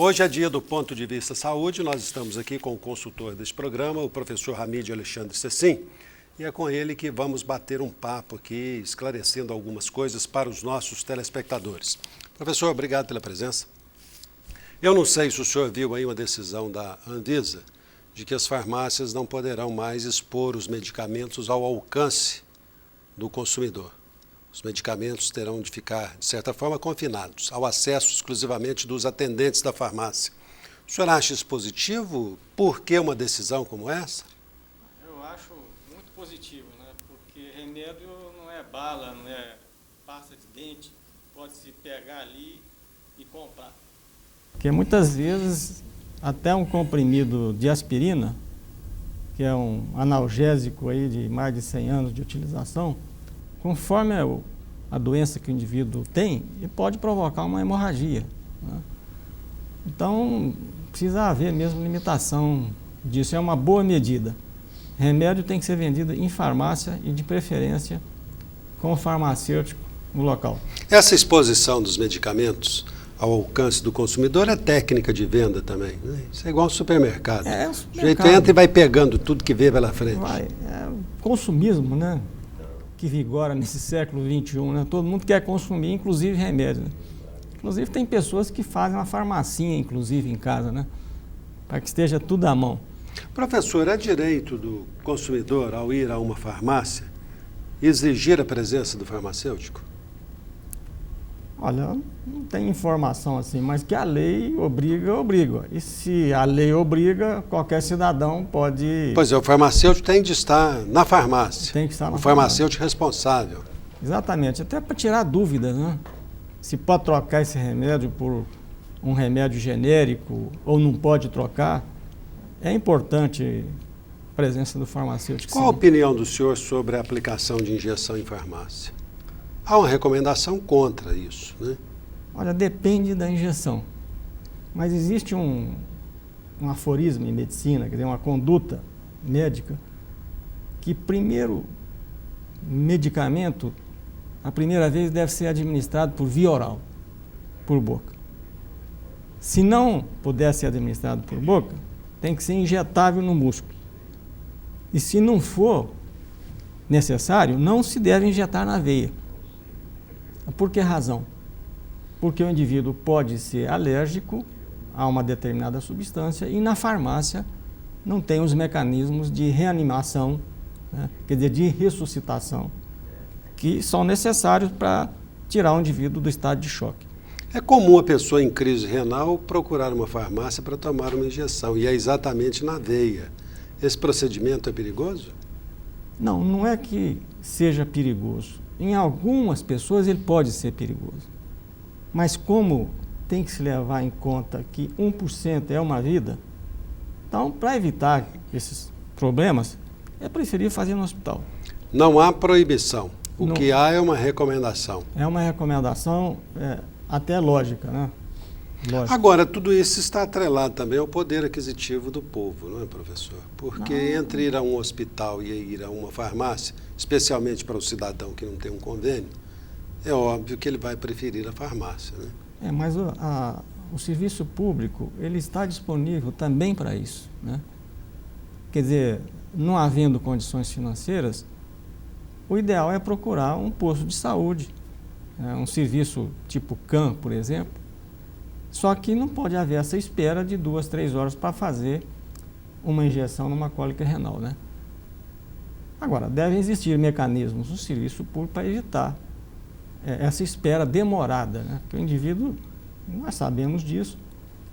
Hoje é dia do Ponto de Vista Saúde, nós estamos aqui com o consultor desse programa, o professor Hamid Alexandre Cecim, e é com ele que vamos bater um papo aqui, esclarecendo algumas coisas para os nossos telespectadores. Professor, obrigado pela presença. Eu não sei se o senhor viu aí uma decisão da Anvisa de que as farmácias não poderão mais expor os medicamentos ao alcance do consumidor. Os medicamentos terão de ficar, de certa forma, confinados ao acesso exclusivamente dos atendentes da farmácia. O senhor acha isso positivo? Por que uma decisão como essa? Eu acho muito positivo, né? Porque remédio não é bala, não é pasta de dente, pode-se pegar ali e comprar. Porque muitas vezes até um comprimido de aspirina, que é um analgésico aí de mais de 100 anos de utilização, conforme a doença que o indivíduo tem, ele pode provocar uma hemorragia, né? Então, precisa haver mesmo limitação disso, é uma boa medida. Remédio tem que ser vendido em farmácia e, de preferência, com o farmacêutico no local. Essa exposição dos medicamentos ao alcance do consumidor é técnica de venda também, né? Isso é igual ao supermercado. O sujeito entra e vai pegando tudo que vê pela frente. É o consumismo, né, que vigora nesse século XXI, né? Todo mundo quer consumir, inclusive remédio, né? Inclusive tem pessoas que fazem uma farmacinha, inclusive, em casa, né, para que esteja tudo à mão. Professor, é direito do consumidor, ao ir a uma farmácia, exigir a presença do farmacêutico? Olha, não tem informação assim, mas que a lei obriga, obriga. E se a lei obriga, qualquer cidadão pode... Pois é, o farmacêutico tem de estar na farmácia. Tem que estar na farmácia. O farmacêutico responsável. Exatamente, até para tirar dúvidas, né? Se pode trocar esse remédio por um remédio genérico ou não pode trocar, é importante a presença do farmacêutico. Qual a opinião do senhor sobre a aplicação de injeção em farmácia? Há uma recomendação contra isso, né? Olha, depende da injeção. Mas existe um aforismo em medicina, quer dizer, uma conduta médica, que primeiro medicamento, a primeira vez, deve ser administrado por via oral, por boca. Se não puder ser administrado por boca, tem que ser injetável no músculo. E se não for necessário, não se deve injetar na veia. Por que razão? Porque o indivíduo pode ser alérgico a uma determinada substância e na farmácia não tem os mecanismos de reanimação, né, quer dizer, de ressuscitação, que são necessários para tirar o indivíduo do estado de choque. É comum a pessoa em crise renal procurar uma farmácia para tomar uma injeção, e é exatamente na veia. Esse procedimento é perigoso? Não, não é que seja perigoso. Em algumas pessoas ele pode ser perigoso. Mas como tem que se levar em conta que 1% é uma vida, então, para evitar esses problemas, é preferível fazer no hospital. Não há proibição. O Não, que há é uma recomendação. É uma recomendação até lógica, né? Lógica. Agora, tudo isso está atrelado também ao poder aquisitivo do povo, não é, professor? Porque entre ir a um hospital e ir a uma farmácia, especialmente para o cidadão que não tem um convênio, é óbvio que ele vai preferir a farmácia, né? Mas o serviço público, ele está disponível também para isso, né? Quer dizer, não havendo condições financeiras, o ideal é procurar um posto de saúde, né? Um serviço tipo CAN, por exemplo. Só que não pode haver essa espera de 2, 3 horas para fazer uma injeção numa cólica renal, né? Agora, devem existir mecanismos no serviço público para evitar essa espera demorada, né? Porque o indivíduo, nós sabemos disso,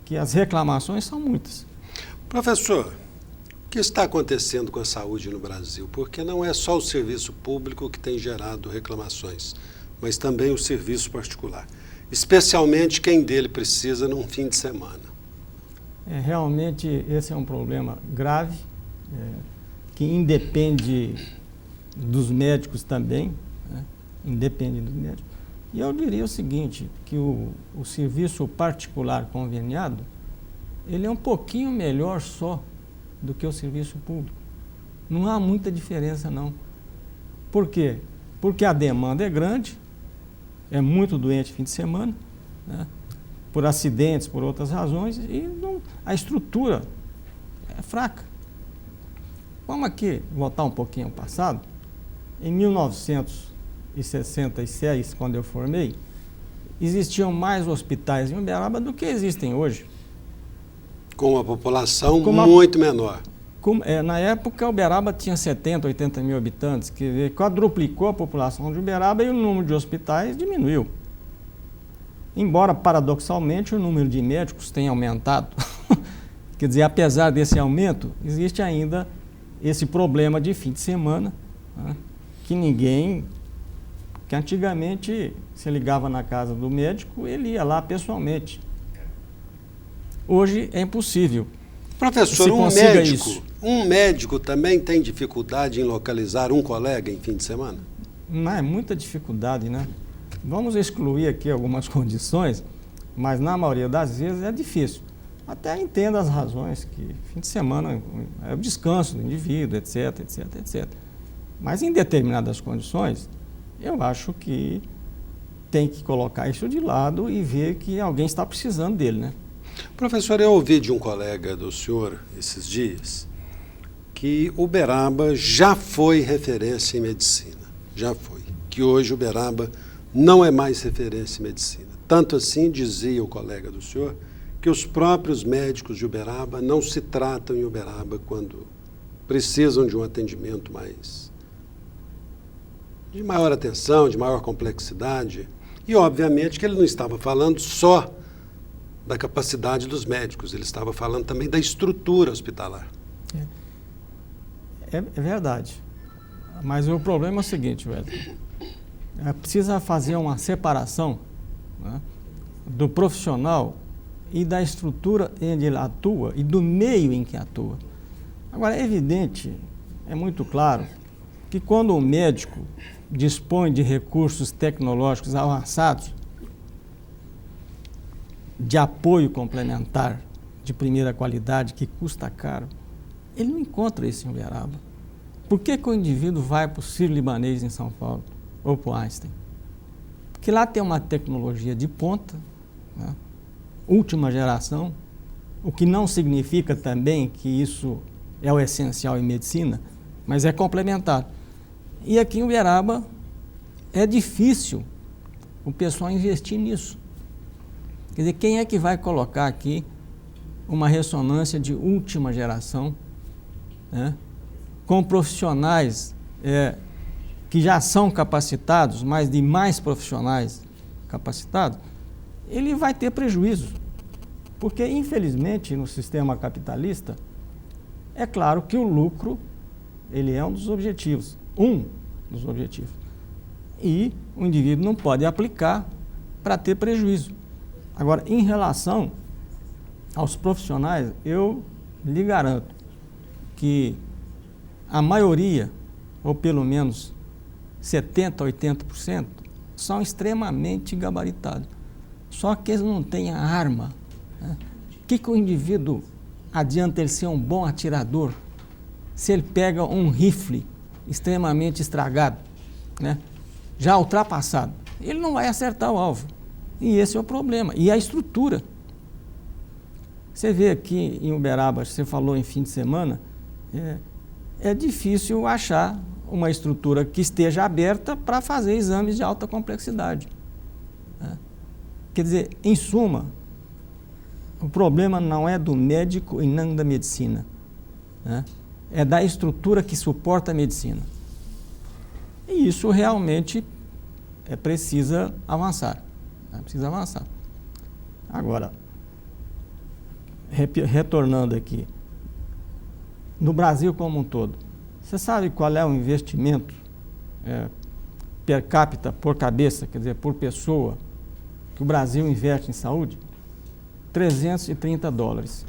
que as reclamações são muitas. Professor, o que está acontecendo com a saúde no Brasil? Porque não é só o serviço público que tem gerado reclamações, mas também o serviço particular. Especialmente quem dele precisa num fim de semana. Realmente esse é um problema grave, que independe dos médicos também, né? Independe dos médicos. E eu diria o seguinte, que o serviço particular conveniado, ele é um pouquinho melhor só do que o serviço público. Não há muita diferença, não. Por quê? Porque a demanda é grande, é muito doente fim de semana, né? por acidentes, por outras razões, e a estrutura é fraca. Vamos aqui voltar um pouquinho ao passado. Em 1966, quando eu formei, existiam mais hospitais em Uberaba do que existem hoje. Com uma população muito menor. Na época, Uberaba tinha 70, 80 mil habitantes, que quadruplicou a população de Uberaba e o número de hospitais diminuiu. Embora, paradoxalmente, o número de médicos tenha aumentado. Quer dizer, apesar desse aumento, existe ainda esse problema de fim de semana, né, que antigamente se ligava na casa do médico, ele ia lá pessoalmente. Hoje é impossível. Professor, um médico também tem dificuldade em localizar um colega em fim de semana? Não, é muita dificuldade, né? Vamos excluir aqui algumas condições, mas na maioria das vezes é difícil. Até entendo as razões, que fim de semana é o descanso do indivíduo, etc, etc, etc. Mas em determinadas condições, eu acho que tem que colocar isso de lado e ver que alguém está precisando dele, né? Professor, eu ouvi de um colega do senhor esses dias que Uberaba já foi referência em medicina. Já foi. Que hoje Uberaba não é mais referência em medicina. Tanto assim, dizia o colega do senhor, que os próprios médicos de Uberaba não se tratam em Uberaba quando precisam de um atendimento de maior atenção, de maior complexidade. E, obviamente, que ele não estava falando só da capacidade dos médicos, ele estava falando também da estrutura hospitalar. É verdade. Mas o problema é o seguinte, velho. Precisa fazer uma separação, né, do profissional e da estrutura onde ele atua e do meio em que atua. Agora, é evidente, é muito claro, que quando o médico dispõe de recursos tecnológicos avançados, de apoio complementar de primeira qualidade, que custa caro, ele não encontra isso em Uberaba. Por que o indivíduo vai para o Sírio-Libanês em São Paulo ou para o Einstein? Porque lá tem uma tecnologia de ponta, né, última geração, o que não significa também que isso é o essencial em medicina, mas é complementar. E aqui em Uberaba é difícil o pessoal investir nisso. Quer dizer, quem é que vai colocar aqui uma ressonância de última geração, né, com profissionais que já são capacitados, mas de mais profissionais capacitados? Ele vai ter prejuízo. Porque, infelizmente, no sistema capitalista, é claro que o lucro, ele é um dos objetivos. E o indivíduo não pode aplicar para ter prejuízo. Agora, em relação aos profissionais, eu lhe garanto que a maioria, ou pelo menos 70%, 80%, são extremamente gabaritados. Só que eles não têm a arma. Né? O que o indivíduo adianta ele ser um bom atirador se ele pega um rifle extremamente estragado, né, já ultrapassado? Ele não vai acertar o alvo. E esse é o problema. E a estrutura. Você vê aqui em Uberaba, você falou em fim de semana, é difícil achar uma estrutura que esteja aberta para fazer exames de alta complexidade. Né? Quer dizer, em suma, o problema não é do médico e não da medicina, né? É da estrutura que suporta a medicina. E isso realmente precisa avançar. Precisa avançar. Agora, retornando aqui, no Brasil como um todo, você sabe qual é o investimento per capita, por cabeça, quer dizer, por pessoa, que o Brasil investe em saúde? $330.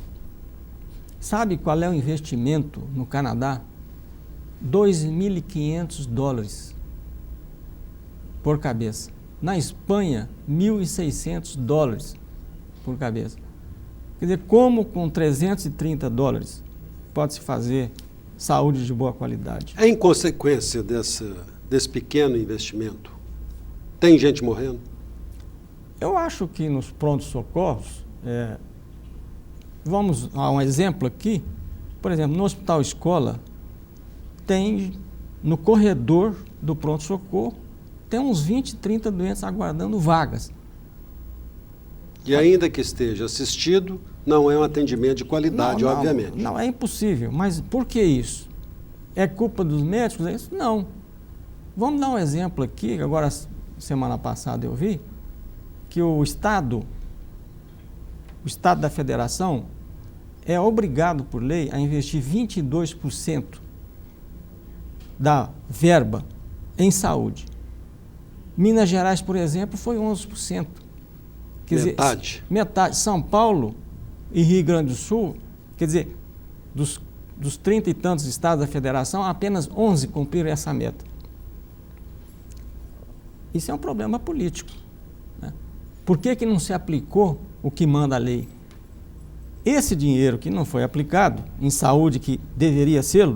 Sabe qual é o investimento no Canadá? $2.500 por cabeça. Na Espanha, $1.600 por cabeça. Quer dizer, como com $330 pode-se fazer saúde de boa qualidade? Em consequência desse pequeno investimento, tem gente morrendo? Eu acho que nos prontos-socorros, vamos a um exemplo aqui, por exemplo, no Hospital Escola, tem no corredor do pronto-socorro, tem uns 20, 30 doentes aguardando vagas. E ainda que esteja assistido, não é um atendimento de qualidade, obviamente. Não, é impossível. Mas por que isso? É culpa dos médicos? É isso? Não. Vamos dar um exemplo aqui, agora semana passada eu vi, que o Estado da Federação é obrigado por lei a investir 22% da verba em saúde. Minas Gerais, por exemplo, foi 11%. Quer metade. Dizer, metade. São Paulo e Rio Grande do Sul, quer dizer, dos 30 e tantos estados da federação, apenas 11 cumpriram essa meta. Isso é um problema político, né? Por que não se aplicou o que manda a lei? Esse dinheiro que não foi aplicado em saúde, que deveria ser,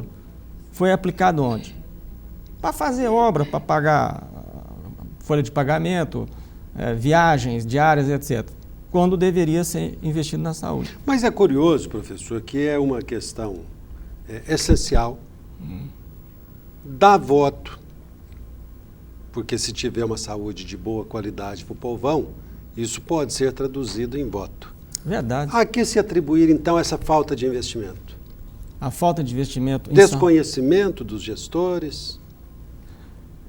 foi aplicado onde? Para fazer obra, para pagar folha de pagamento, viagens diárias, etc., quando deveria ser investido na saúde. Mas é curioso, professor, que é uma questão essencial, dá voto, porque se tiver uma saúde de boa qualidade para o povão, isso pode ser traduzido em voto. Verdade. A que se atribuir, então, essa falta de investimento? A falta de investimento em desconhecimento dos gestores?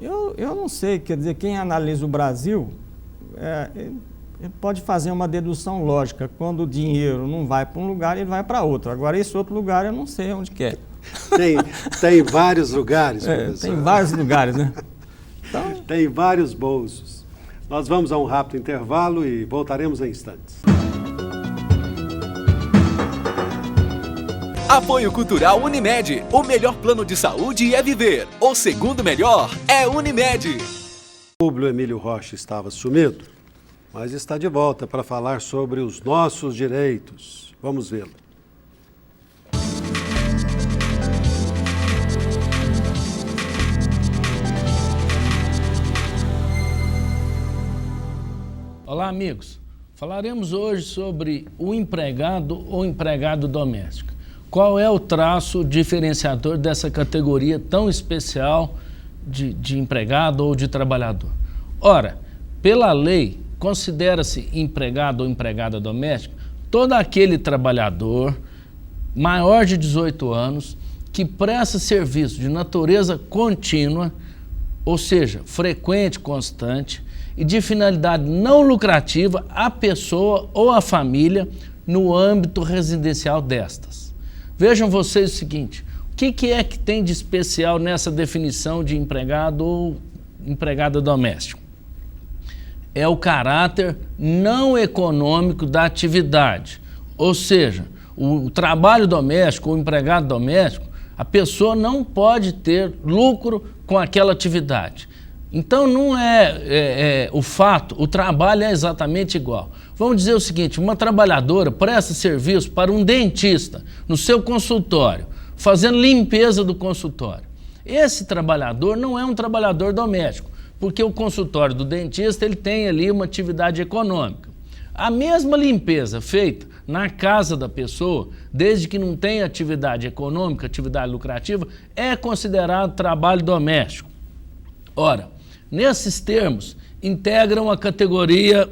Eu não sei, quer dizer, quem analisa o Brasil pode fazer uma dedução lógica. Quando o dinheiro não vai para um lugar, ele vai para outro. Agora, esse outro lugar, eu não sei onde que é. Tem vários lugares, professor. Tem vários lugares, né? Então... Tem vários bolsos. Nós vamos a um rápido intervalo e voltaremos em instantes. Apoio Cultural Unimed. O melhor plano de saúde é viver. O segundo melhor é Unimed. O Públio Emílio Rocha estava sumido, mas está de volta para falar sobre os nossos direitos. Vamos vê-lo. Olá, amigos. Falaremos hoje sobre o empregado ou empregado doméstico. Qual é o traço diferenciador dessa categoria tão especial de empregado ou de trabalhador? Ora, pela lei, considera-se empregado ou empregada doméstica todo aquele trabalhador maior de 18 anos que presta serviço de natureza contínua, ou seja, frequente, constante, e de finalidade não lucrativa à pessoa ou à família no âmbito residencial destas. Vejam vocês o seguinte, o que é que tem de especial nessa definição de empregado ou empregada doméstica? É o caráter não econômico da atividade, ou seja, o trabalho doméstico ou empregado doméstico, a pessoa não pode ter lucro com aquela atividade. Então não o trabalho é exatamente igual. Vamos dizer o seguinte, uma trabalhadora presta serviço para um dentista no seu consultório, fazendo limpeza do consultório. Esse trabalhador não é um trabalhador doméstico, porque o consultório do dentista ele tem ali uma atividade econômica. A mesma limpeza feita na casa da pessoa, desde que não tenha atividade econômica, atividade lucrativa, é considerado trabalho doméstico. Ora, nesses termos, integram a categoria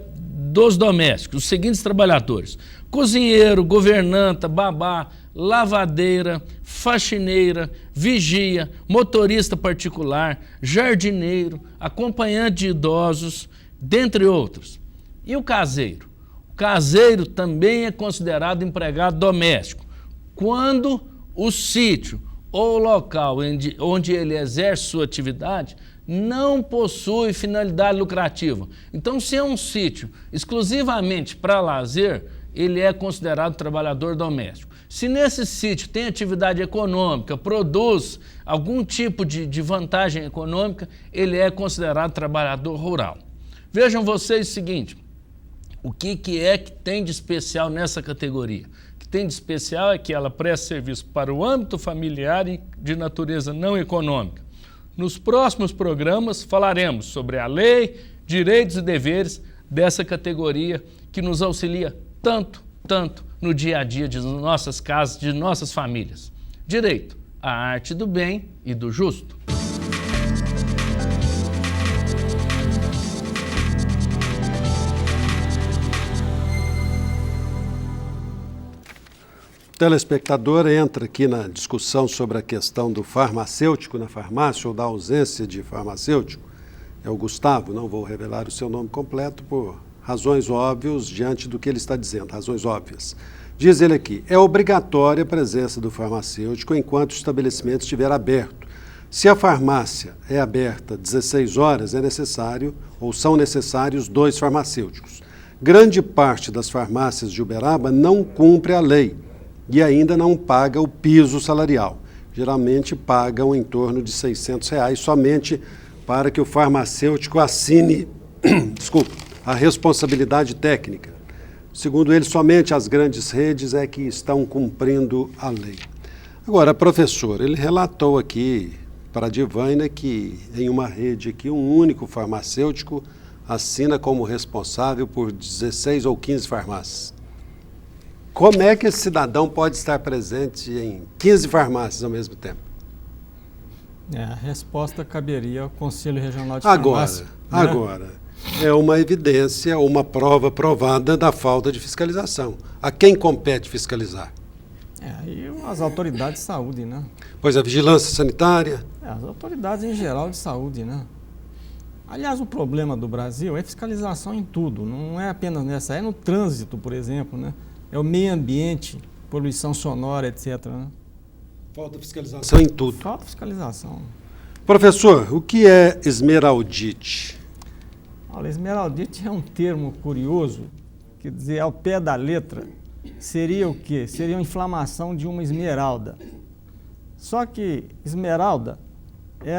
dos domésticos, os seguintes trabalhadores: cozinheiro, governanta, babá, lavadeira, faxineira, vigia, motorista particular, jardineiro, acompanhante de idosos, dentre outros. E o caseiro? O caseiro também é considerado empregado doméstico, quando o sítio ou o local onde ele exerce sua atividade não possui finalidade lucrativa. Então, se é um sítio exclusivamente para lazer, ele é considerado trabalhador doméstico. Se nesse sítio tem atividade econômica, produz algum tipo de vantagem econômica, ele é considerado trabalhador rural. Vejam vocês o seguinte, o que é que tem de especial nessa categoria? O que tem de especial é que ela presta serviço para o âmbito familiar e de natureza não econômica. Nos próximos programas falaremos sobre a lei, direitos e deveres dessa categoria que nos auxilia tanto, tanto no dia a dia de nossas casas, de nossas famílias. Direito, a arte do bem e do justo. O telespectador entra aqui na discussão sobre a questão do farmacêutico na farmácia ou da ausência de farmacêutico. É o Gustavo, não vou revelar o seu nome completo por razões óbvias diante do que ele está dizendo, razões óbvias. Diz ele aqui, é obrigatória a presença do farmacêutico enquanto o estabelecimento estiver aberto. Se a farmácia é aberta 16 horas, é necessário ou são necessários 2 farmacêuticos. Grande parte das farmácias de Uberaba não cumpre a lei e ainda não paga o piso salarial. Geralmente pagam em torno de R$600 somente para que o farmacêutico assine a responsabilidade técnica. Segundo ele, somente as grandes redes é que estão cumprindo a lei. Agora, professor, ele relatou aqui para a Divaina que em uma rede aqui, um único farmacêutico assina como responsável por 16 ou 15 farmácias. Como é que esse cidadão pode estar presente em 15 farmácias ao mesmo tempo? A resposta caberia ao Conselho Regional de Farmácia. Agora, é uma evidência, uma prova provada da falta de fiscalização. A quem compete fiscalizar? E as autoridades de saúde, né? Pois a vigilância sanitária? As autoridades em geral de saúde, né? Aliás, o problema do Brasil é fiscalização em tudo, não é apenas nessa, é no trânsito, por exemplo, né? É o meio ambiente, poluição sonora, etc. Né? Falta fiscalização em tudo. Falta fiscalização. Professor, o que é esmeraldite? Olha, esmeraldite é um termo curioso, quer dizer, ao pé da letra, seria o quê? Seria a inflamação de uma esmeralda. Só que esmeralda é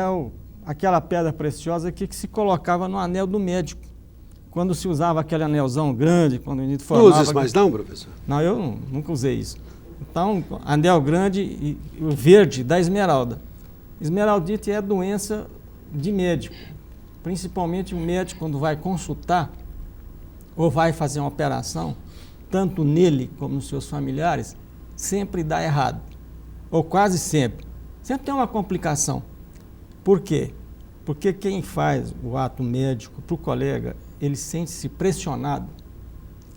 aquela pedra preciosa que se colocava no anel do médico. Quando se usava aquele anelzão grande, quando o indivíduo formava... Não usa isso mais não, professor? Não, eu nunca usei isso. Então, anel grande e o verde da esmeralda. Esmeraldite é doença de médico. Principalmente o médico, quando vai consultar ou vai fazer uma operação, tanto nele como nos seus familiares, sempre dá errado. Ou quase sempre. Sempre tem uma complicação. Por quê? Porque quem faz o ato médico para o colega, ele sente-se pressionado,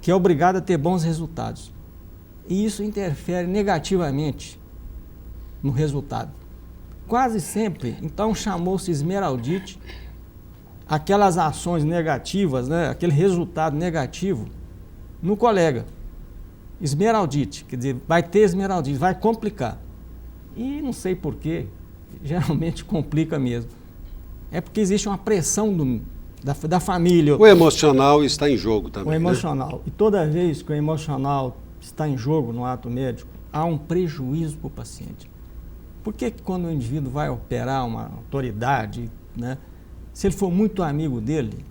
que é obrigado a ter bons resultados. E isso interfere negativamente no resultado. Quase sempre, então, chamou-se esmeraldite, aquelas ações negativas, né, aquele resultado negativo no colega. Esmeraldite, quer dizer, vai ter esmeraldite, vai complicar. E não sei porquê, geralmente complica mesmo. É porque existe uma pressão da família. O emocional está em jogo também. O emocional. Né? E toda vez que o emocional está em jogo no ato médico, há um prejuízo para o paciente. Por que quando o indivíduo vai operar uma autoridade, né, se ele for muito amigo dele,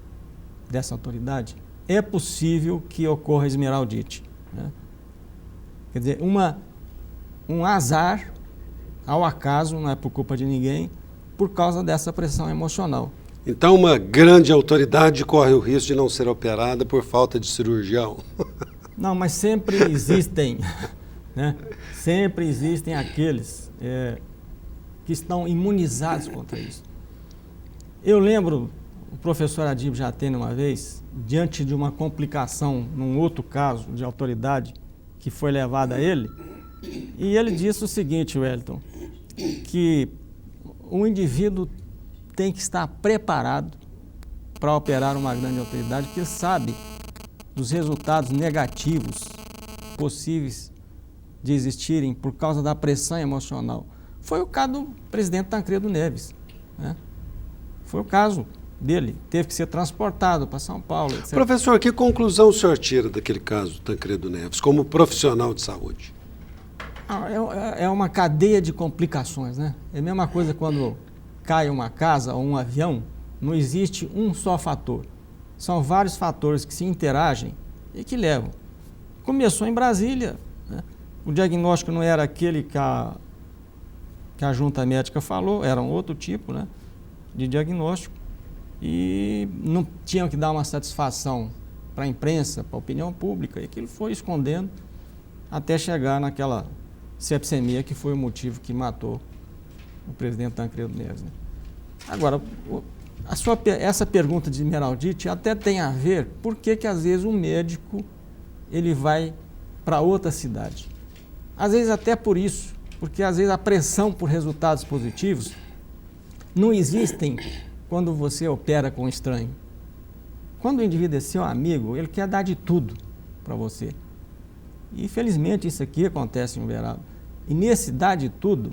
dessa autoridade, é possível que ocorra esmeraldite. Né? Quer dizer, um azar, ao acaso, não é por culpa de ninguém, por causa dessa pressão emocional. Então, uma grande autoridade corre o risco de não ser operada por falta de cirurgião. Não, mas sempre existem, né? Sempre existem aqueles que estão imunizados contra isso. Eu lembro, o professor Adib Jatene, uma vez, diante de uma complicação num outro caso de autoridade que foi levada a ele, e ele disse o seguinte, Wellington, que o indivíduo tem que estar preparado para operar uma grande autoridade, porque sabe dos resultados negativos possíveis de existirem por causa da pressão emocional. Foi o caso do presidente Tancredo Neves, né? Foi o caso dele, teve que ser transportado para São Paulo, etc. Professor, que conclusão o senhor tira daquele caso do Tancredo Neves, como profissional de saúde? É uma cadeia de complicações, né? É a mesma coisa quando cai uma casa ou um avião, não existe um só fator. São vários fatores que se interagem e que levam. Começou em Brasília, né? O diagnóstico não era aquele que a junta médica falou, era um outro tipo, né, de diagnóstico, e não tinham que dar uma satisfação para a imprensa, para a opinião pública, e aquilo foi escondendo até chegar naquela sepsemia que foi o motivo que matou o presidente Tancredo Neves, né? Agora, essa pergunta de Meraldite até tem a ver por que às vezes o médico ele vai para outra cidade. Às vezes até por isso, porque às vezes a pressão por resultados positivos não existem quando você opera com um estranho. Quando o indivíduo é seu amigo, ele quer dar de tudo para você. E infelizmente isso aqui acontece em Uberaba. E nesse dar de tudo,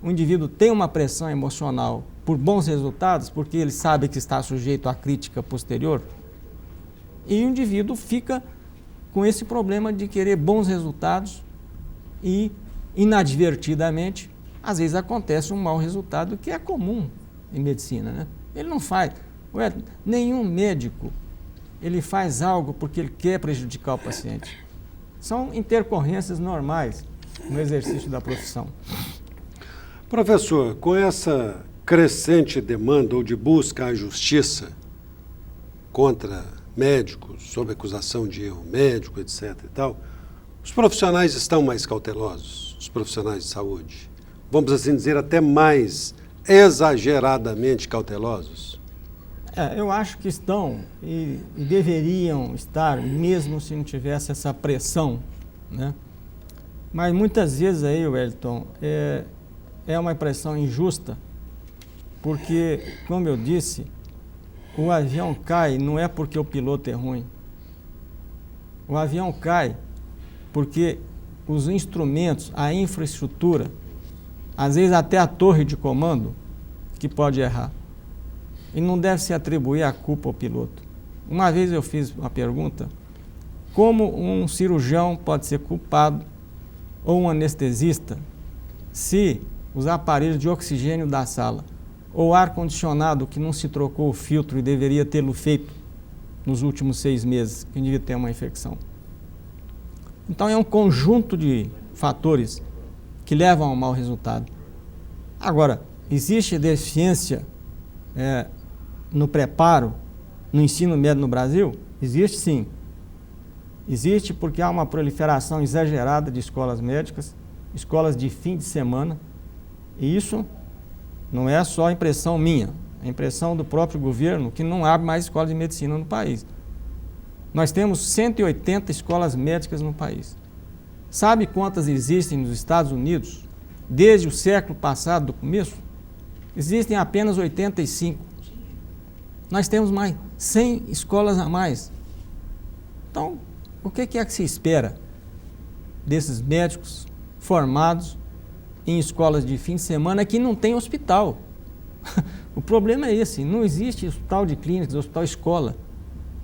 o indivíduo tem uma pressão emocional por bons resultados, porque ele sabe que está sujeito à crítica posterior, e o indivíduo fica com esse problema de querer bons resultados e, inadvertidamente, às vezes acontece um mau resultado que é comum em medicina, né? Ele não faz. Nenhum médico ele faz algo porque ele quer prejudicar o paciente. São intercorrências normais no exercício da profissão. Professor, com essa crescente demanda ou de busca à justiça contra médicos, sob acusação de erro médico, etc. e tal, os profissionais estão mais cautelosos, os profissionais de saúde? Vamos assim dizer, até mais exageradamente cautelosos? Eu acho que estão e deveriam estar, mesmo se não tivesse essa pressão, né? Mas muitas vezes aí, Wellington, é uma pressão injusta, porque, como eu disse, o avião cai não é porque o piloto é ruim. O avião cai porque os instrumentos, a infraestrutura, às vezes até a torre de comando, que pode errar. E não deve se atribuir a culpa ao piloto. Uma vez eu fiz uma pergunta: como um cirurgião pode ser culpado, ou um anestesista, se os aparelhos de oxigênio da sala, ou ar-condicionado que não se trocou o filtro e deveria tê-lo feito nos últimos 6 meses, que devia ter uma infecção? Então é um conjunto de fatores que levam ao mau resultado. Agora, existe deficiência no preparo, no ensino médio no Brasil? Existe sim. Existe porque há uma proliferação exagerada de escolas médicas, escolas de fim de semana, e isso não é só a impressão minha, é a impressão do próprio governo, que não abre mais escolas de medicina no país. Nós temos 180 escolas médicas no país. Sabe quantas existem nos Estados Unidos desde o século passado, do começo? Existem apenas 85. Nós temos mais 100 escolas a mais. Então, o que é que se espera desses médicos formados em escolas de fim de semana que não tem hospital? O problema é esse, não existe hospital de clínicas, hospital escola.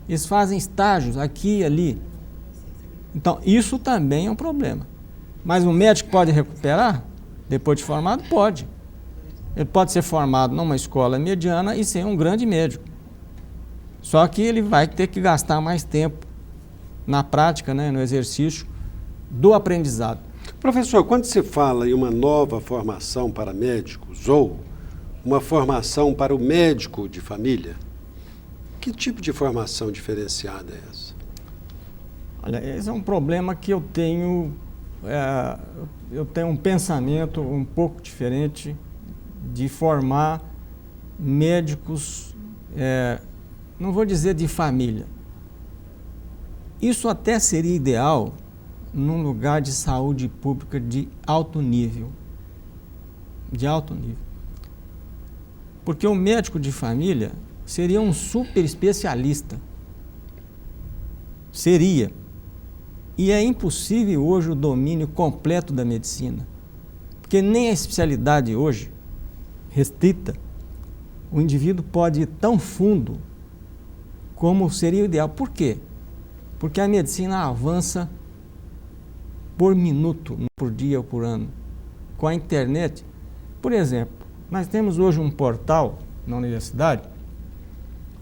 Eles fazem estágios aqui e ali. Então, isso também é um problema. Mas o médico pode recuperar depois de formado? Pode. Ele pode ser formado numa escola mediana e ser um grande médico. Só que ele vai ter que gastar mais tempo na prática, né, no exercício do aprendizado. Professor, quando se fala em uma nova formação para médicos ou uma formação para o médico de família, que tipo de formação diferenciada é essa? Olha, esse é um problema que eu tenho um pensamento um pouco diferente de formar médicos, não vou dizer de família. Isso até seria ideal num lugar de saúde pública de alto nível. De alto nível. Porque o médico de família seria um super especialista. Seria. E é impossível hoje o domínio completo da medicina. Porque nem a especialidade hoje, restrita, o indivíduo pode ir tão fundo como seria o ideal. Por quê? Porque a medicina avança por minuto, por dia ou por ano. Com a internet, por exemplo, nós temos hoje um portal na universidade,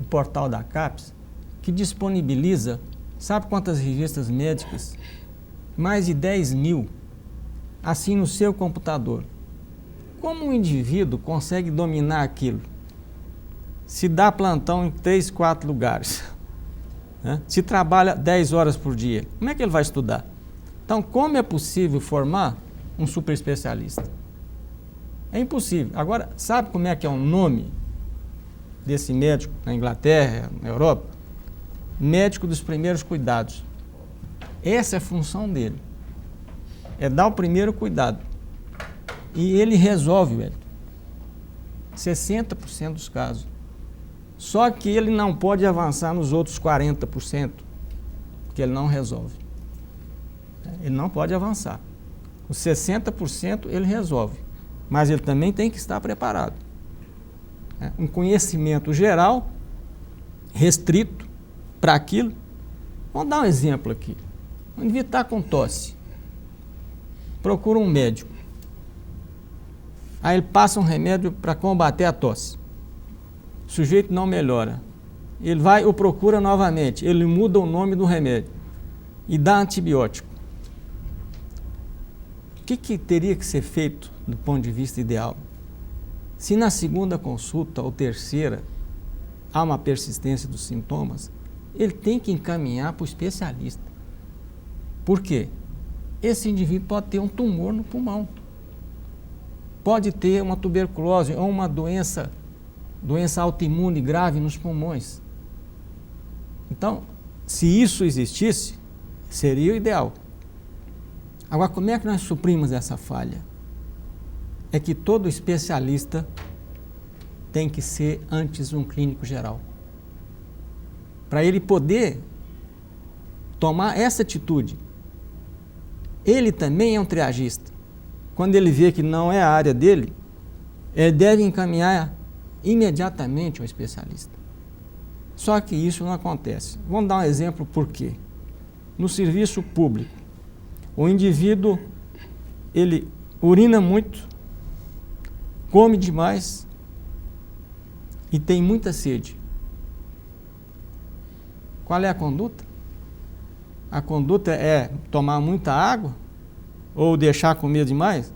o portal da CAPES, que disponibiliza, sabe quantas revistas médicas? Mais de 10.000, assim no seu computador. Como um indivíduo consegue dominar aquilo? Se dá plantão em 3, 4 lugares. né? Se trabalha 10 horas por dia, como é que ele vai estudar? Então, como é possível formar um super especialista? É impossível. Agora, sabe como é que é o nome desse médico na Inglaterra, na Europa? Médico dos primeiros cuidados. Essa é a função dele. É dar o primeiro cuidado. E ele resolve, velho, 60% dos casos. Só que ele não pode avançar nos outros 40%, porque ele não resolve. Ele não pode avançar. Os 60% ele resolve, mas ele também tem que estar preparado. Um conhecimento geral, restrito para aquilo. Vamos dar um exemplo aqui. O indivíduo está com tosse. Procura um médico. Aí ele passa um remédio para combater a tosse. O sujeito não melhora. Ele vai ou procura novamente. Ele muda o nome do remédio e dá antibiótico. O que teria que ser feito do ponto de vista ideal? Se na segunda consulta ou terceira há uma persistência dos sintomas, ele tem que encaminhar para o especialista. Por quê? Esse indivíduo pode ter um tumor no pulmão, pode ter uma tuberculose ou uma doença autoimune grave nos pulmões. Então, se isso existisse, seria o ideal. Agora, como é que nós suprimos essa falha? É que todo especialista tem que ser antes um clínico geral. Para ele poder tomar essa atitude. Ele também é um triagista. Quando ele vê que não é a área dele, ele deve encaminhar imediatamente ao especialista. Só que isso não acontece. Vamos dar um exemplo por quê. No serviço público, o indivíduo, ele urina muito, come demais e tem muita sede. Qual é a conduta? A conduta é tomar muita água ou deixar comer demais?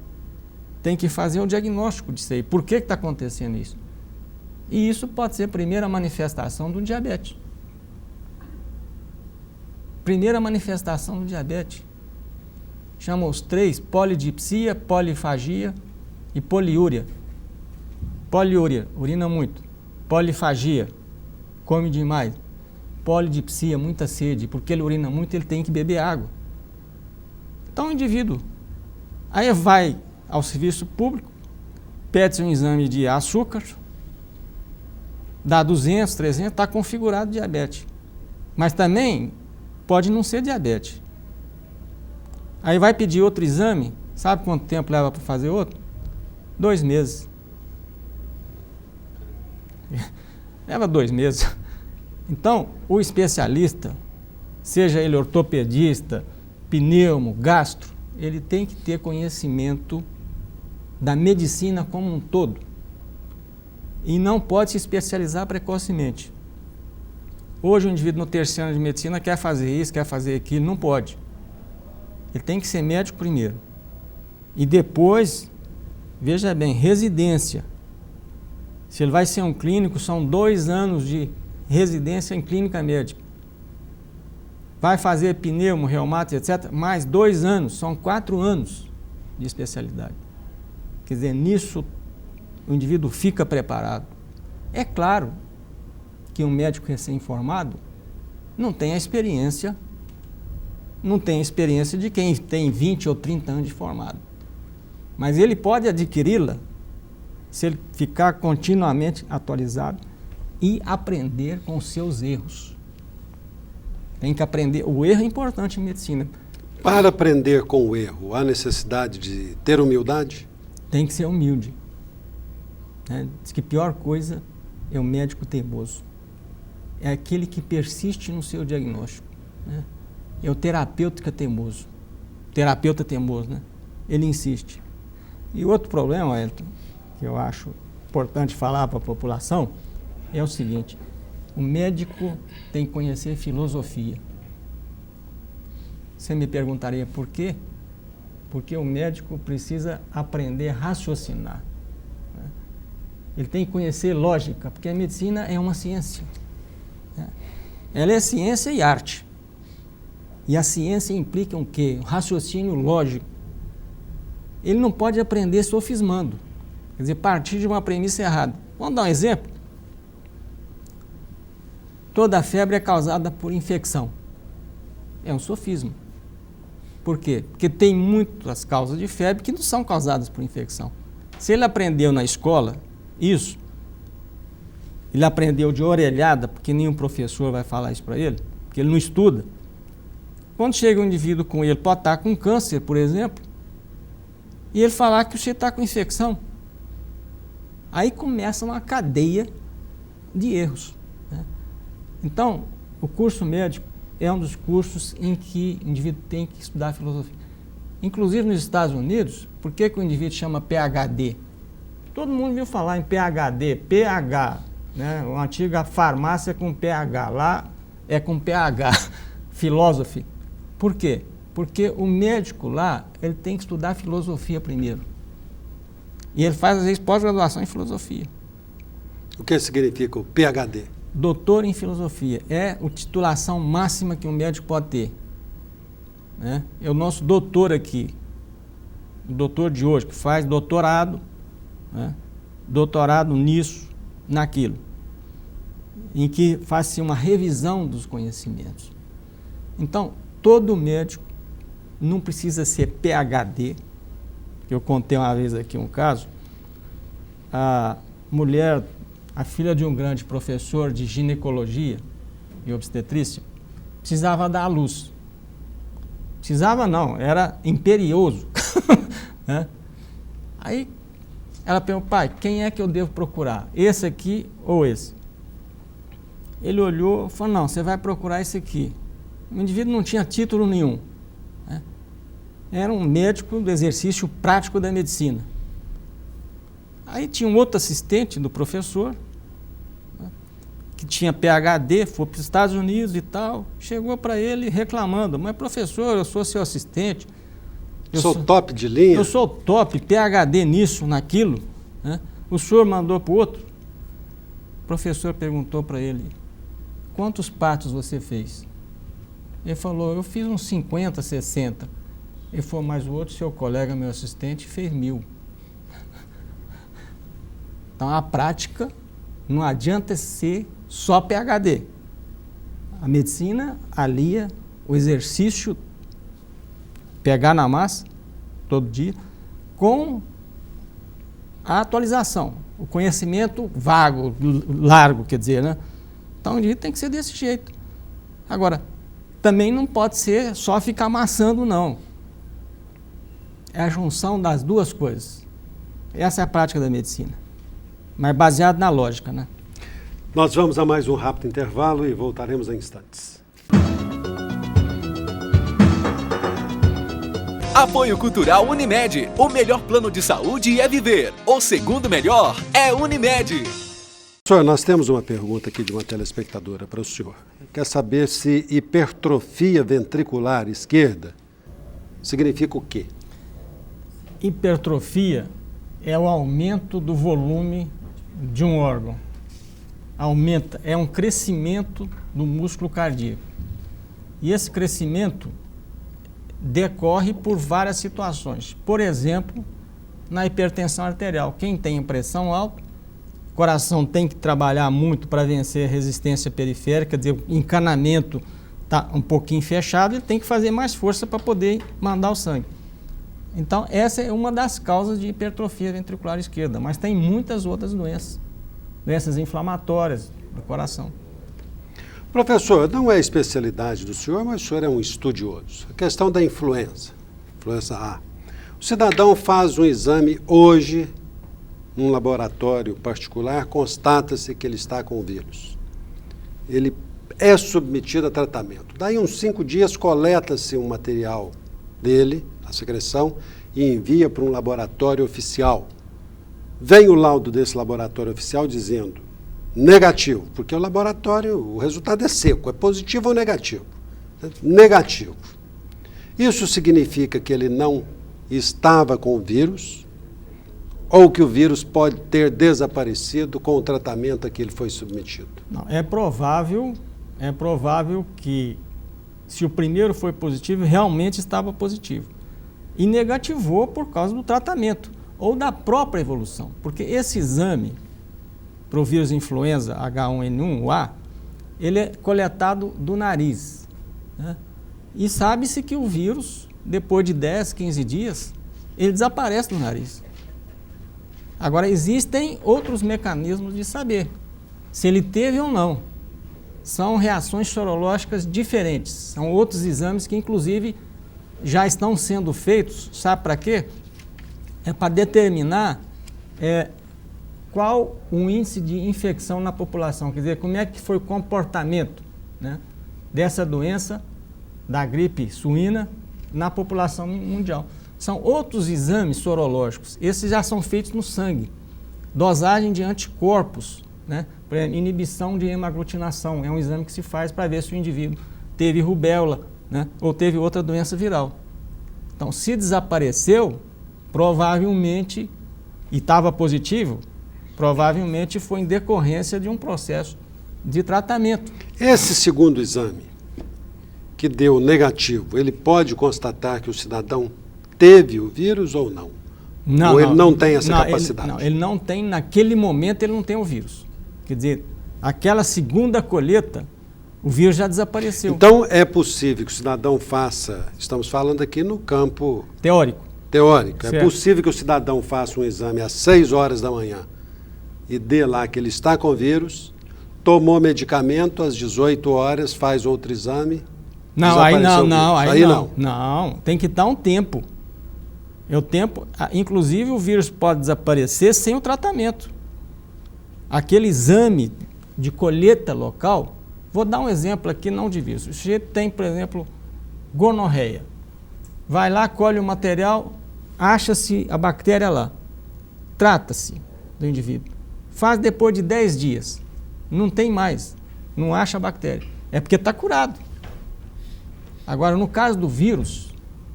Tem que fazer um diagnóstico disso aí. Por que está acontecendo isso? E isso pode ser a primeira manifestação do diabetes. Primeira manifestação do diabetes. Chama os 3: polidipsia, polifagia e poliúria. Poliúria, urina muito. Polifagia, come demais. Polidipsia, muita sede, porque ele urina muito, ele tem que beber água. Então o indivíduo aí vai ao serviço público, pede um exame de açúcar, dá 200, 300, está configurado diabetes. Mas também pode não ser diabetes. Aí vai pedir outro exame, sabe quanto tempo leva para fazer outro? 2 meses. Leva 2 meses. Então, o especialista, seja ele ortopedista, pneumo, gastro, ele tem que ter conhecimento da medicina como um todo. E não pode se especializar precocemente. Hoje o indivíduo no terceiro ano de medicina quer fazer isso, quer fazer aquilo, não pode. Ele tem que ser médico primeiro. E depois, veja bem, residência. Se ele vai ser um clínico, são 2 anos de residência em clínica médica. Vai fazer pneumo, reumato, etc., mais 2 anos, são 4 anos de especialidade. Quer dizer, nisso o indivíduo fica preparado. É claro que um médico recém-formado não tem a experiência, de quem tem 20 ou 30 anos de formado. Mas ele pode adquiri-la se ele ficar continuamente atualizado e aprender com os seus erros. Tem que aprender. O erro é importante em medicina. Para aprender com o erro, há necessidade de ter humildade? Tem que ser humilde. Diz que a pior coisa é o médico teimoso. É aquele que persiste no seu diagnóstico. É o terapeuta teimoso. Terapeuta teimoso, né? Ele insiste. E outro problema, Elton, que eu acho importante falar para a população, é o seguinte: o médico tem que conhecer filosofia. Você me perguntaria por quê? Porque o médico precisa aprender a raciocinar. Ele tem que conhecer lógica, porque a medicina é uma ciência. ela é ciência e arte. E a ciência implica um quê? Um raciocínio lógico. Ele não pode aprender sofismando, quer dizer, partir de uma premissa errada. Vamos dar um exemplo? Toda febre é causada por infecção. É um sofisma. Por quê? Porque tem muitas causas de febre que não são causadas por infecção. Se ele aprendeu na escola isso, ele aprendeu de orelhada, porque nenhum professor vai falar isso para ele, porque ele não estuda. Quando chega um indivíduo com ele, pode estar com câncer, por exemplo, e ele falar que você está com infecção. Aí começa uma cadeia de erros, né? Então, o curso médico é um dos cursos em que o indivíduo tem que estudar filosofia. Inclusive nos Estados Unidos, por que o indivíduo chama PhD? Todo mundo viu falar em PhD, PH, né? Uma antiga farmácia com PH, lá é com PH, philosophy. Por quê? Porque o médico lá, ele tem que estudar filosofia primeiro. E ele faz, às vezes, pós-graduação em filosofia. O que significa o PhD? Doutor em filosofia. É a titulação máxima que um médico pode ter, né? É o nosso doutor aqui, o doutor de hoje, que faz doutorado, né? Doutorado nisso, naquilo, em que faz-se uma revisão dos conhecimentos. Então, todo médico não precisa ser PhD. Eu contei uma vez aqui um caso, a mulher, a filha de um grande professor de ginecologia e obstetrícia, precisava dar à luz. Precisava não, era imperioso. Né? Aí ela perguntou: pai, quem é que eu devo procurar? Esse aqui ou esse? Ele olhou e falou: não, você vai procurar esse aqui. O indivíduo não tinha título nenhum, né? Era um médico do exercício prático da medicina. Aí tinha um outro assistente do professor, né, que tinha PhD, foi para os Estados Unidos e tal, chegou para ele reclamando: mas professor, eu sou seu assistente. Eu sou top de linha? Eu sou top, PhD nisso, naquilo, né? O senhor mandou para o outro. O professor perguntou para ele: quantos partos você fez? Ele falou: eu fiz uns 50, 60. Ele falou: mas o outro, seu colega, meu assistente, fez 1000. Então, a prática não adianta ser só PhD. A medicina alia o exercício, pegar na massa, todo dia, com a atualização, o conhecimento vago, largo, quer dizer, né? Então, o indivíduo tem que ser desse jeito. Agora, também não pode ser só ficar amassando, não. É a junção das duas coisas. Essa é a prática da medicina, mas baseado na lógica, né? Nós vamos a mais um rápido intervalo e voltaremos em instantes. Apoio Cultural Unimed. O melhor plano de saúde é viver. O segundo melhor é Unimed. Professor, nós temos uma pergunta aqui de uma telespectadora para o senhor. Quer saber se hipertrofia ventricular esquerda significa o quê? Hipertrofia é o aumento do volume de um órgão. Aumenta, é um crescimento do músculo cardíaco. E esse crescimento decorre por várias situações. Por exemplo, na hipertensão arterial. Quem tem pressão alta, o coração tem que trabalhar muito para vencer a resistência periférica, quer dizer, o encanamento está um pouquinho fechado, ele tem que fazer mais força para poder mandar o sangue. Então, essa é uma das causas de hipertrofia ventricular esquerda, mas tem muitas outras doenças, doenças inflamatórias do coração. Professor, não é a especialidade do senhor, mas o senhor é um estudioso. A questão da influenza A. O cidadão faz um exame hoje, num laboratório particular, constata-se que ele está com o vírus. Ele é submetido a tratamento. Daí uns 5 dias coleta-se um material dele, a secreção, e envia para um laboratório oficial. Vem o laudo desse laboratório oficial dizendo negativo, porque o laboratório, o resultado é seco, é positivo ou negativo? Negativo. Isso significa que ele não estava com o vírus ou que o vírus pode ter desaparecido com o tratamento a que ele foi submetido? Não, é provável é provável que, se o primeiro foi positivo, realmente estava positivo. E negativou por causa do tratamento ou da própria evolução. Porque esse exame para o vírus influenza H1N1, o A, ele é coletado do nariz, né? E sabe-se que o vírus, depois de 10, 15 dias, ele desaparece do nariz. Agora, existem outros mecanismos de saber se ele teve ou não. São reações sorológicas diferentes. São outros exames que, inclusive, já estão sendo feitos. Sabe para quê? É para determinar qual o índice de infecção na população. Quer dizer, como é que foi o comportamento, né, dessa doença, da gripe suína, na população mundial. São outros exames sorológicos. Esses já são feitos no sangue. Dosagem de anticorpos, né? Por exemplo, inibição de hemaglutinação. É um exame que se faz para ver se o indivíduo teve rubéola, né? Ou teve outra doença viral. Então, se desapareceu, provavelmente, e estava positivo, provavelmente foi em decorrência de um processo de tratamento. Esse segundo exame, que deu negativo, ele pode constatar que o cidadão teve o vírus ou não? Não, ou ele não tem essa capacidade? Ele não tem, naquele momento ele não tem o vírus. Quer dizer, aquela segunda colheita, o vírus já desapareceu. Então é possível que o cidadão faça, estamos falando aqui no campo teórico. É possível que o cidadão faça um exame às 6 horas da manhã e dê lá que ele está com vírus, tomou medicamento, às 18 horas faz outro exame. Não, aí não, tem que dar um tempo. Inclusive o vírus pode desaparecer sem o tratamento. Aquele exame de colheita local, vou dar um exemplo aqui, não de vírus. O sujeito tem, por exemplo, gonorreia. Vai lá, colhe o material, acha-se a bactéria lá. Trata-se do indivíduo. Faz depois de 10 dias. Não tem mais. Não acha a bactéria. É porque está curado. Agora, no caso do vírus,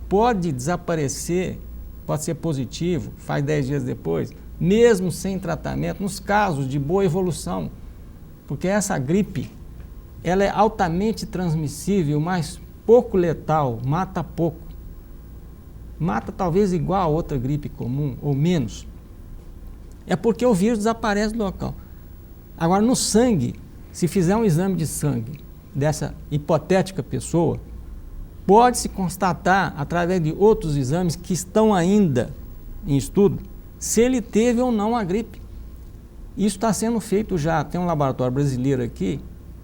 pode desaparecer, pode ser positivo, faz 10 dias depois, mesmo sem tratamento, nos casos de boa evolução. Porque essa gripe, ela é altamente transmissível, mas pouco letal, mata pouco. Mata talvez igual a outra gripe comum, ou menos. É porque o vírus desaparece do local. Agora, no sangue, se fizer um exame de sangue dessa hipotética pessoa, pode-se constatar, através de outros exames que estão ainda em estudo, se ele teve ou não a gripe. Isso está sendo feito já. Tem um laboratório brasileiro aqui,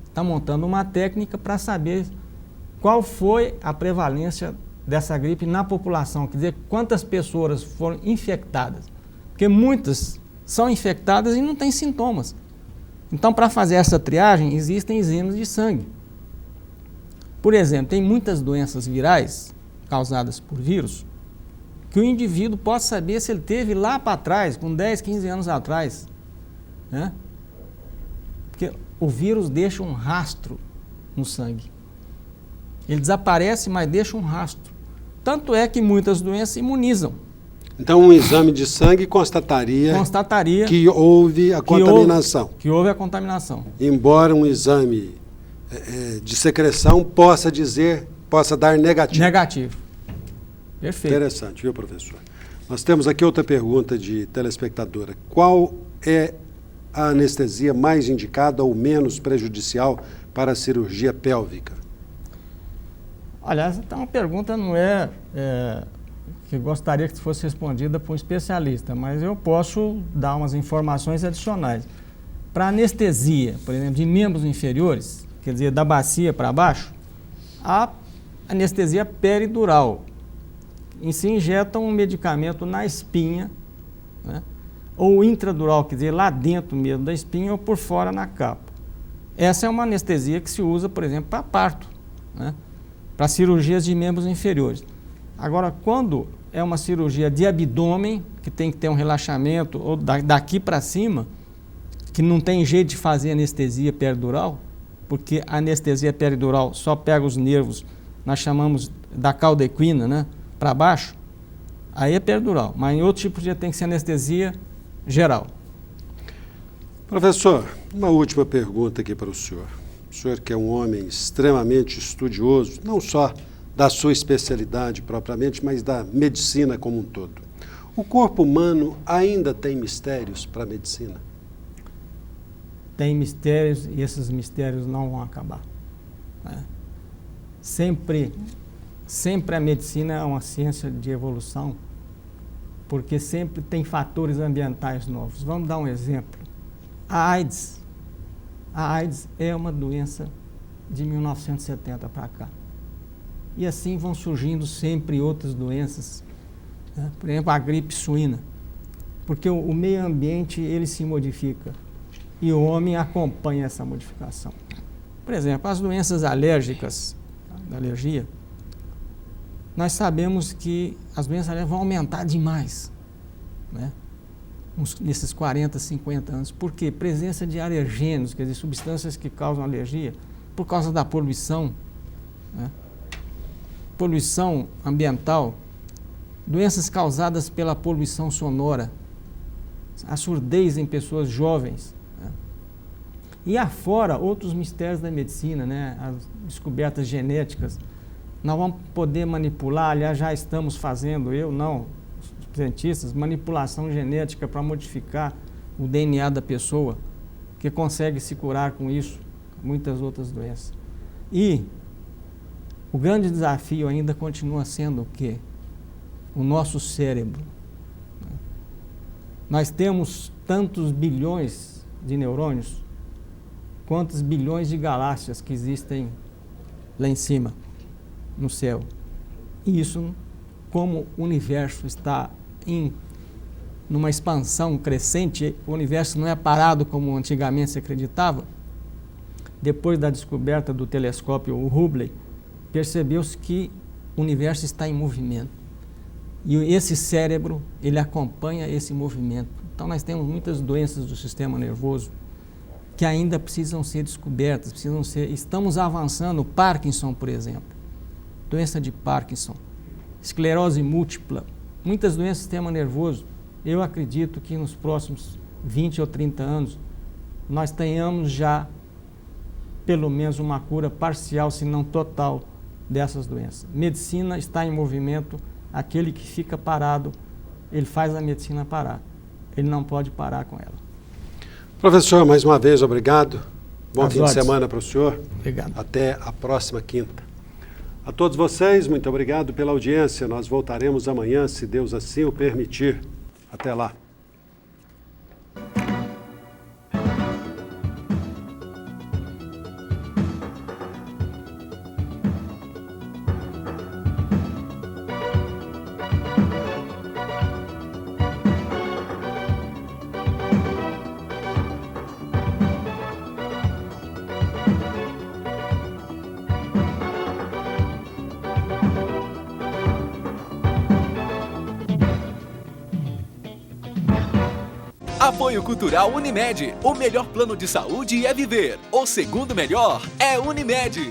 está montando uma técnica para saber qual foi a prevalência dessa gripe na população, quer dizer, quantas pessoas foram infectadas. Porque muitas são infectadas e não têm sintomas. Então, para fazer essa triagem, existem exames de sangue. Por exemplo, tem muitas doenças virais causadas por vírus que o indivíduo pode saber se ele teve lá para trás, com 10, 15 anos atrás, né? Porque o vírus deixa um rastro no sangue. Ele desaparece, mas deixa um rastro. Tanto é que muitas doenças imunizam. Então, um exame de sangue constataria que houve a contaminação. Que houve a contaminação. Embora um exame de secreção possa dar negativo. Negativo. Perfeito. Interessante, viu, professor? Nós temos aqui outra pergunta de telespectadora. Qual é a anestesia mais indicada ou menos prejudicial para a cirurgia pélvica? Olha, essa é uma pergunta, não que gostaria que fosse respondida por um especialista, mas eu posso dar umas informações adicionais. Para anestesia, por exemplo, de membros inferiores, quer dizer, da bacia para baixo, a anestesia peridural. E se injeta um medicamento na espinha, né? Ou intradural, quer dizer, lá dentro mesmo da espinha ou por fora na capa. Essa é uma anestesia que se usa, por exemplo, para parto, né? Para cirurgias de membros inferiores. Agora, quando é uma cirurgia de abdômen, que tem que ter um relaxamento, ou daqui para cima, que não tem jeito de fazer anestesia peridural, porque a anestesia peridural só pega os nervos, nós chamamos da cauda equina, né, para baixo, aí é peridural. Mas em outro tipo de tem que ser anestesia geral. Professor, uma última pergunta aqui para o senhor. O o senhor que é um homem extremamente estudioso, não só da sua especialidade propriamente, mas da medicina como um todo. O corpo humano ainda tem mistérios para a medicina? Tem mistérios e esses mistérios não vão acabar, né? Sempre a medicina é uma ciência de evolução, porque sempre tem fatores ambientais novos. Vamos dar um exemplo. A AIDS é uma doença de 1970 para cá. E assim vão surgindo sempre outras doenças, né? Por exemplo, a gripe suína, porque o meio ambiente ele se modifica e o homem acompanha essa modificação. Por exemplo, as doenças alérgicas, da alergia, nós sabemos que as doenças alérgicas vão aumentar demais, né? Nesses 40, 50 anos. Por quê? Presença de alergênios, quer dizer, substâncias que causam alergia, por causa da poluição, né? Poluição ambiental, doenças causadas pela poluição sonora, a surdez em pessoas jovens, né? E afora outros mistérios da medicina, né? As descobertas genéticas. Nós vamos poder manipular, aliás, já estamos fazendo, os cientistas, manipulação genética para modificar o DNA da pessoa, que consegue se curar com isso, muitas outras doenças. E o grande desafio ainda continua sendo o quê? O nosso cérebro. Nós temos tantos bilhões de neurônios, quantos bilhões de galáxias que existem lá em cima, no céu. E isso, como o universo está numa expansão crescente, o universo não é parado como antigamente se acreditava. Depois da descoberta do telescópio Hubble, percebeu-se que o universo está em movimento. E esse cérebro, ele acompanha esse movimento. Então nós temos muitas doenças do sistema nervoso que ainda precisam ser descobertas, estamos avançando. Parkinson, por exemplo, doença de Parkinson, esclerose múltipla, muitas doenças do sistema nervoso. Eu acredito que nos próximos 20 ou 30 anos nós tenhamos já pelo menos uma cura parcial, se não total, dessas doenças. Medicina está em movimento. Aquele que fica parado, ele faz a medicina parar. Ele não pode parar com ela. Professor, mais uma vez, obrigado. Bom fim de ordens. semana para o senhor. Obrigado. Até a próxima quinta. A todos vocês, muito obrigado pela audiência. Nós voltaremos amanhã, se Deus assim o permitir. Até lá. Apoio Cultural Unimed. O melhor plano de saúde é viver. O segundo melhor é Unimed.